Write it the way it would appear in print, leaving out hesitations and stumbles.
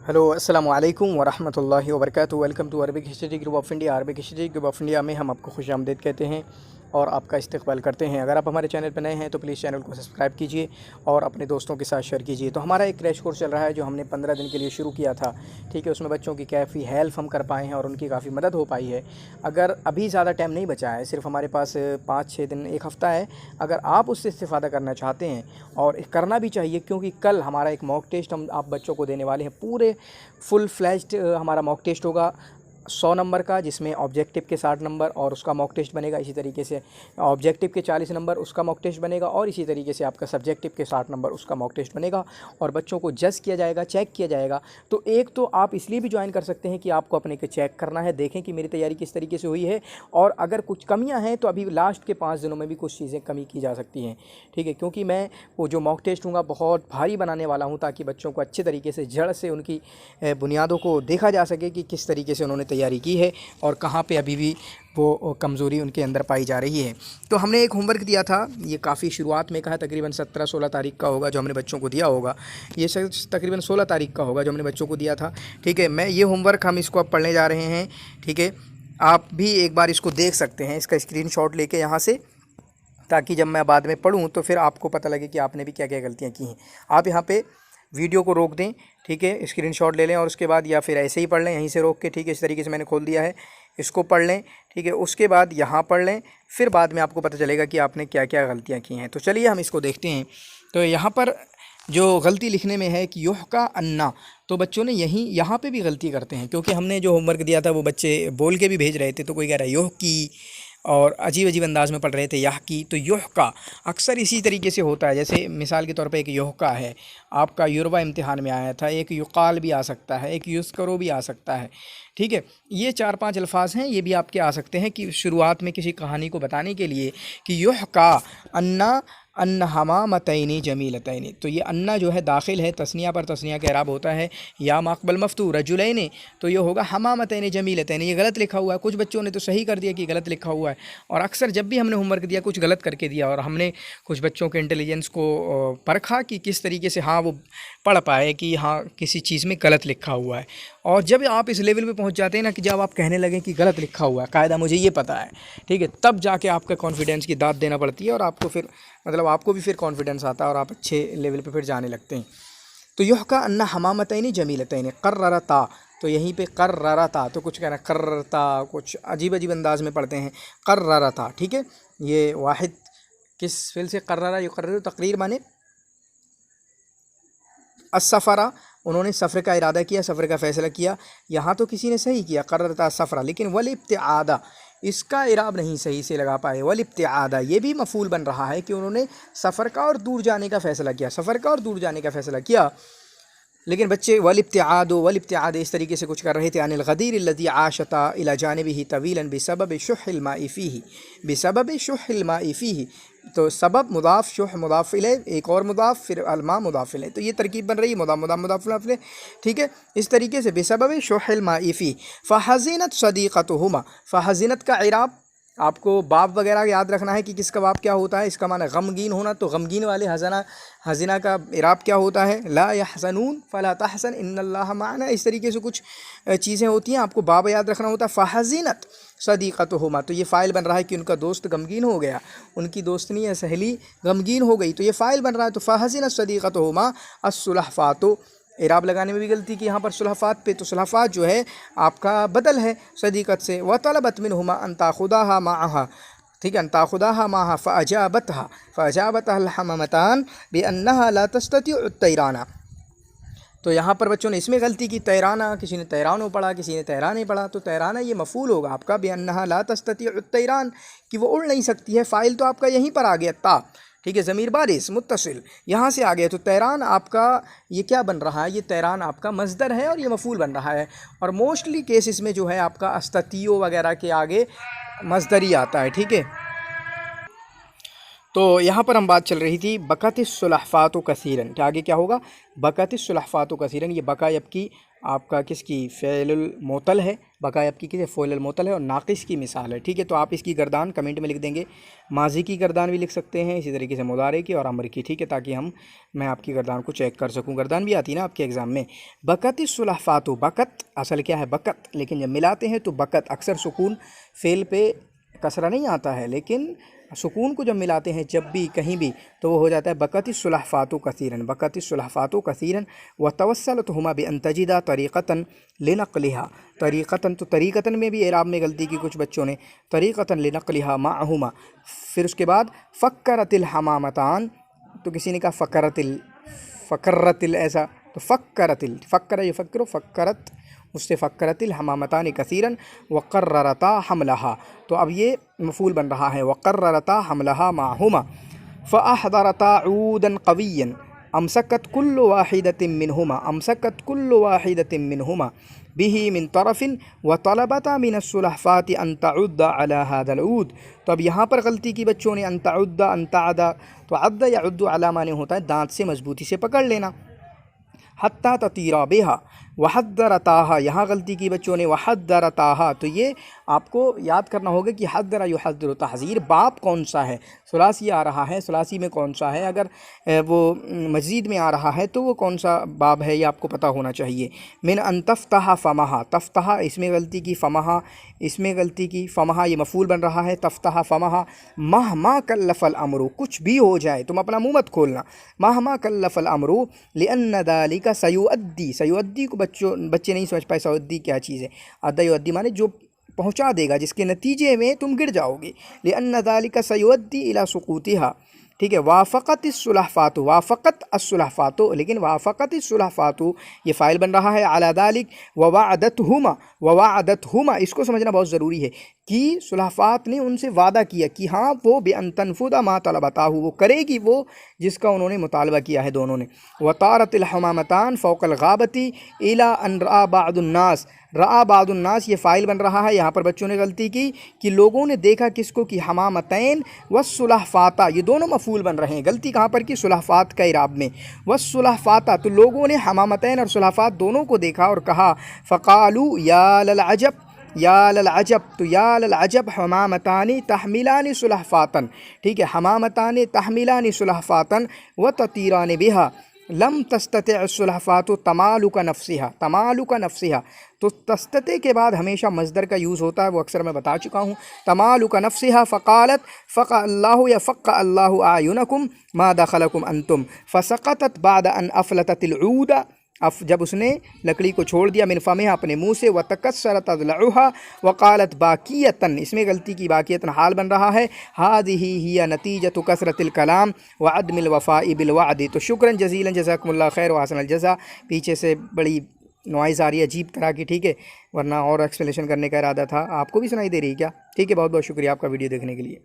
Hello अस्सलाम वालेकुम वरहमतुल्लाहि वबरकातुहू। Welcome to Arabic history group of India. Arabic history group of India में हम आपको खुशामदीद कहते हैं और आपका इस्तकबाल करते हैं। अगर आप हमारे चैनल पर नए हैं तो प्लीज़ चैनल को सब्सक्राइब कीजिए और अपने दोस्तों के साथ शेयर कीजिए। तो हमारा एक क्रैश कोर्स चल रहा है जो हमने 15 दिन के लिए शुरू किया था, ठीक है। उसमें बच्चों की काफ़ी हेल्प हम कर पाए हैं और उनकी काफ़ी मदद हो पाई है। अगर अभी ज़्यादा टाइम नहीं बचा है, सिर्फ हमारे पास 5-6 दिन, एक हफ़्ता है, अगर आप उससे इस्तेफ़ादा करना चाहते हैं और करना भी चाहिए, क्योंकि कल हमारा एक मॉक टेस्ट हम आप बच्चों को देने वाले हैं। पूरे फुल फ्लैश्ड हमारा मॉक टेस्ट होगा 100 नंबर का, जिसमें ऑब्जेक्टिव के 60 नंबर और उसका मॉक टेस्ट बनेगा। इसी तरीके से ऑब्जेक्टिव के 40 नंबर उसका मॉक टेस्ट बनेगा और इसी तरीके से आपका सब्जेक्टिव के 60 नंबर उसका मॉक टेस्ट बनेगा और बच्चों को जज किया जाएगा, चेक किया जाएगा। तो एक तो आप इसलिए भी ज्वाइन कर सकते हैं कि आपको अपने को चेक करना है, देखें कि मेरी तैयारी किस तरीके से हुई है, और अगर कुछ कमियाँ हैं तो अभी लास्ट के 5 दिनों में भी कुछ चीज़ें कमी की जा सकती हैं, ठीक है। क्योंकि मैं वो जो मॉक टेस्ट हूँ बहुत भारी बनाने वाला हूँ, ताकि बच्चों को अच्छे तरीके से जड़ से उनकी बुनियादों को देखा जा सके कि किस तरीके से उन्होंने तैयारी की है और कहाँ पे अभी भी वो कमज़ोरी उनके अंदर पाई जा रही है। तो हमने एक होमवर्क दिया था, ये काफ़ी शुरुआत में कहा, तकरीबन 17-16 तारीख का होगा जो हमने बच्चों को दिया होगा। ये तकरीबन 16 तारीख का होगा जो हमने बच्चों को दिया था, ठीक है। मैं ये होमवर्क हम इसको अब पढ़ने जा रहे हैं, ठीक है। आप भी एक बार इसको देख सकते हैं, इसका स्क्रीनशॉट लेके यहाँ से, ताकि जब मैं बाद में पढ़ूँ तो फिर आपको पता लगे कि आपने भी क्या क्या गलतियाँ की हैं। आप यहाँ पे वीडियो को रोक दें, ठीक है, स्क्रीनशॉट ले लें और उसके बाद या फिर ऐसे ही पढ़ लें यहीं से रोक के, ठीक है। इस तरीके से मैंने खोल दिया है, इसको पढ़ लें, ठीक है। उसके बाद यहाँ पढ़ लें, फिर बाद में आपको पता चलेगा कि आपने क्या क्या गलतियाँ की हैं। तो चलिए हम इसको देखते हैं। तो यहाँ पर जो गलती लिखने में है कि योह का अन्ना, तो बच्चों ने यहाँ पे भी गलती करते हैं, क्योंकि हमने जो होमवर्क दिया था वो बच्चे बोल के भी भेज रहे थे। तो कोई कह रहा है योह की, और अजीब अजीब अंदाज में पढ़ रहे थे यह की। तो योह का अक्सर इसी तरीके से होता है। जैसे मिसाल के तौर पे एक योह का है, आपका युरवा इम्तिहान में आया था, एक युकाल भी आ सकता है, एक युस्करो भी आ सकता है, ठीक है। ये 4-5 अल्फाज हैं, ये भी आपके आ सकते हैं कि शुरुआत में किसी कहानी को बताने के लिए कि योह का अन्ना अन्ना हमामतैनी जमीलतैनी। तो ये अन्ना जो है दाखिल है, तस्निया पर तस्निया का इराब होता है या माकबल मफ्तू रजुलैन, तो ये होगा हमामतैनी जमीलतैनी। ये गलत लिखा हुआ है, कुछ बच्चों ने तो सही कर दिया कि गलत लिखा हुआ है। और अक्सर जब भी हमने होमवर्क दिया कुछ गलत करके दिया, और हमने कुछ बच्चों के इंटेलिजेंस को परखा कि किस तरीके से हाँ वो पढ़ पाए कि हाँ किसी चीज़ में गलत लिखा हुआ है। और जब आप इस लेवल पे पहुंच जाते हैं ना कि जब आप कहने लगें कि गलत लिखा हुआ है, कायदा मुझे ये पता है, ठीक है, तब जाके आपका कॉन्फिडेंस की दाद देना पड़ती है और आपको फिर मतलब आपको भी फिर कॉन्फिडेंस आता है और आप अच्छे लेवल पे फिर जाने लगते हैं। तो यह का अन्ना हमामतैनी जमीलतैनी कर्ररता, तो यहीं पे कर्ररता, तो कुछ कहना कर्ररता, कुछ अजीब अजीब अंदाज में पढ़ते हैं कर्ररता, ठीक है। ये वाहिद किस फिल से कर्ररा युकर्रिरु, तकरीर माने असफ़रा, उन्होंने सफ़र का इरादा किया, सफ़र का फ़ैसला किया। यहाँ तो किसी ने सही किया कर्ररता सफ़रा, लेकिन वल इब्तिआदा इसका इराब नहीं सही से लगा पाए। वल इब्तिआदा ये भी मफूल बन रहा है कि उन्होंने सफ़र का और दूर जाने का फ़ैसला किया, सफ़र का और दूर जाने का फ़ैसला किया। लेकिन बच्चे वल इब्तिआद इस तरीके से कुछ कर रहे थे। अनिल गदीर लदी आशता इला जानिबिही तवीलन बिसबब शुहिल माई फीही, बिसबब शुहिल माई फीही। तो सबब मुदाफ, शुह मुदाफ इलैह, एक और मुदाफ, फिर अलमा मुदाफ इलैह। तो ये तरकीब बन रही है मुदाफ इलैह, ठीक है। इस तरीके से बिसबब शुहिल माई फीही फ़हज़िनत सदीक़तुहुमा। फ़हज़िनत का इराब आपको बाब वगैरह याद रखना है कि किसका बाब क्या होता है। इसका माना गमगीन होना, तो गमगीन वाले हज़ना का इराब क्या होता है, ला यहज़नून फ़ला तहज़न इन्नल्लाह माना। इस तरीके से कुछ चीज़ें होती हैं, आपको बाब याद रखना होता है। फ़हज़िनत सदीक़तुहुमा, तो ये फ़ाइल बन रहा है कि उनका दोस्त गमगीन हो गया, उनकी दोस्तनी या सहेली गमगीन हो गई, तो ये फ़ाइल बन रहा है। तो फ़हज़िनत सदीक़तुहुमा अस्सुलहफ़ातु, इराब लगाने में भी गलती की यहाँ पर सुलहफ़ात पे, तो सुलहफ़ात जो है आपका बदल है सदीक़त से। व तलबत मिनहुमा अन ताख़ुदाहा माअहा, ठीक है, अन ताख़ुदाहा माअहा फ़अजाबतहा हमामतान बिअन्नहा ला तस्ततिउ तैराना। तो यहाँ पर बच्चों ने इसमें गलती की, तैराना, किसी ने तैरानो पढ़ा, किसी ने तैराने पढ़ा। तो तैराना ये मफूल होगा आपका बिअन्नहा ला तस्ततिउ तैरान, कि वो उड़ नहीं सकती है। फ़ाइल तो आपका यहीं पर आ गया ता, ठीक है, ज़मीर बारिस मुत्तसिल यहाँ से आ गया। तो तैरान आपका ये क्या बन रहा है, ये तैरान आपका मज़दर है और ये मफूल बन रहा है। और मोस्टली केसेस में जो है आपका अस्ततियो वगैरह के आगे मज़दरी आता है, ठीक है। तो यहाँ पर हम बात चल रही थी बकतिस्सुलहफ़ातु कसीरन, क्या आगे क्या होगा, बकतिस्सुलहफ़ातु कसीरन। ये बका अब की आपका किसकी, फ़ेलुल मोतल है, बका अब की किसे, फ़ेलुल मोतल है और नाक़िस की मिसाल है। ठीक है, तो आप इसकी गर्दान कमेंट में लिख देंगे, माजी की गर्दान भी लिख सकते हैं, इसी तरीके से मुदारे की और अम्र की। ठीक है, ताकि मैं आपकी गर्दान को चेक कर सकूँ। गर्दान भी आती है ना आपके एग्ज़ाम में। बकतिस्सुलहफ़ातु, बकत असल क्या है बकत, लेकिन जब मिलाते हैं तो बकत, अक्सर सुकून फ़ेल पे कसरा नहीं आता है, लेकिन सुकून को जब मिलाते हैं जब भी कहीं भी तो वो हो जाता है बकतिस्सुलहफ़ातु कसीरन, बकतिस्सुलहफ़ातु कसीरन। व तवस्सलतहुमा बिअन तजिदा तरीक़तन लिनक़लिहा, तरीक़तन तो तरीक़तन में भी एराब में गलती की कुछ बच्चों ने, तरीक़तन लिनक़लिहा माअहुमा। फिर उसके बाद फ़क्करतिल हमामतान, तो किसी ने कहा फ़कर्रतिल ऐसा, तो फ़क्करतिल, फ़क्कर युफ़क्किरु फ़क्करत, उससे फ़क्करतिल हमामतान कसीरन वक़र्ररता हमलहा। तो अब ये मफ़ूल बन रहा है वक़र्ररता हमलहा माहुमा। फ़अहदरता ऊदन क़विय्यन अमसकत कुल्लु वाहिदतिन मिनहुमा, अमसकत कुल्लु वाहिदतिन मिनहुमा बिही मिन तरफ़िन व तलबता मिनस्सुलहफ़ाति अन तउद्दा अला हादल ऊद। तो अब यहाँ पर गलती की बच्चों ने, अन तउद्दा अन तअदा, तो अद्दा या उद्दु अला माने होता है दांत से मजबूती से पकड़ लेना। हत्ता ततीरा बेहा वहद्दरताहा, यहाँ गलती की बच्चों ने वहद्दरताहा, तो ये आपको याद करना होगा कि हद्दरा युहद्दिरु तहज़ीर बाप कौन सा है, सुलासी आ रहा है, सुलासी में कौन सा है, अगर वो मज़ीद में आ रहा है तो वो कौन सा बाब है ये आपको पता होना चाहिए। मिन अन तफ्तहा फ़महा, तफ्तहा इसमें गलती की, फ़महा इसमें गलती की, फ़महा ये मफ़ूल बन रहा है, तफ्तहा फ़महा। महमा कल्लफ़ल अमरु, कुछ भी हो जाए तुम अपना मुँह मत खोलना, महमा कल्लफ़ल अमरु लिअन्न ज़ालिका सयुअद्दी, सयुअद्दी को बच्चे नहीं समझ पाए सयुअद्दी क्या चीज़ है, अद्दा युअद्दी माने जो पहुँचा देगा, जिसके नतीजे में तुम गिर जाओगे। लिअन्न ज़ालिका सयुअद्दी इला सुक़ूतिहा। ठीक है, वाफ़क़तिस्सुलहफ़ातु, वाफ़क़त अस्सुलहफ़ातु, लेकिन वाफ़क़तिस्सुलहफ़ातु ये फ़ाइल बन रहा है अला ज़ालिक व वअदतहुमा, व वअदतहुमा इसको समझना बहुत ज़रूरी है कि सुलहफ़ात ने उनसे वादा किया कि हाँ वो बेअन तनफुदा मा तलबताहु, वो करेगी वो जिसका उन्होंने मुतालबा किया है दोनों ने। व तारतिल हमामतान फ़ौक़ल गाबती इला अन रआ बादुन्नास, रआ बादुन्नास ये फ़ाइल बन रहा है, यहाँ पर बच्चों ने गलती की कि लोगों ने देखा किसको, कि हमामतैन वस्सुलहफ़ाता, ये दोनों मफ़ूल बन रहे हैं। गलती कहाँ पर की, सुलहफ़ात का इराब में, वस्सुलहफ़ाता, तो लोगों ने हमामतैन और सुलहफ़ात दोनों को देखा और कहा फ़क़ालू या लल अजब, या लल अजब, तो या लल अजब हमामतानी तहमिलानी सुलहफ़ातन। ठीक है, हमामतानी तहमिलानी सुलहफ़ातन व ततीरान बिहा लम तस्ततिअ सुलहफ़ातु तमालुका नफ्सिहा, तमालुका नफ्सिहा, तो तस्तते के बाद हमेशा मज़दर का यूज़ होता है, वो अक्सर मैं बता चुका हूँ। तमालुका नफ्सिहा फ़क़ालत फ़क़ अल्लाहु या फ़क़ अल्लाहु आयुनकुम मा दख़लकुम अंतुम फ़सक़तत बाद अन अफ़लततिल ऊदा, जब उसने लकड़ी को छोड़ दिया मिन फ़मिहा अपने मुँह से, व तकस्सरत अज़लउहा वक़ालत बाक़ियतन, इसमें गलती की, बाक़ियतन हाल बन रहा है। हाज़िही हिय नतीजतु कसरतिल कलाम व अदमिल वफ़ाइ बिल वअद। तो शुक्रन जज़ीलन जज़ाकुमुल्लाह खैर व अहसनल जज़ा। पीछे से बड़ी नॉइज़ आ रही है अजीब तरह की, ठीक है, वरना और एक्सप्लेनेशन करने का इरादा था। आपको भी सुनाई दे रही है क्या? ठीक है, बहुत बहुत शुक्रिया आपका वीडियो देखने के लिए।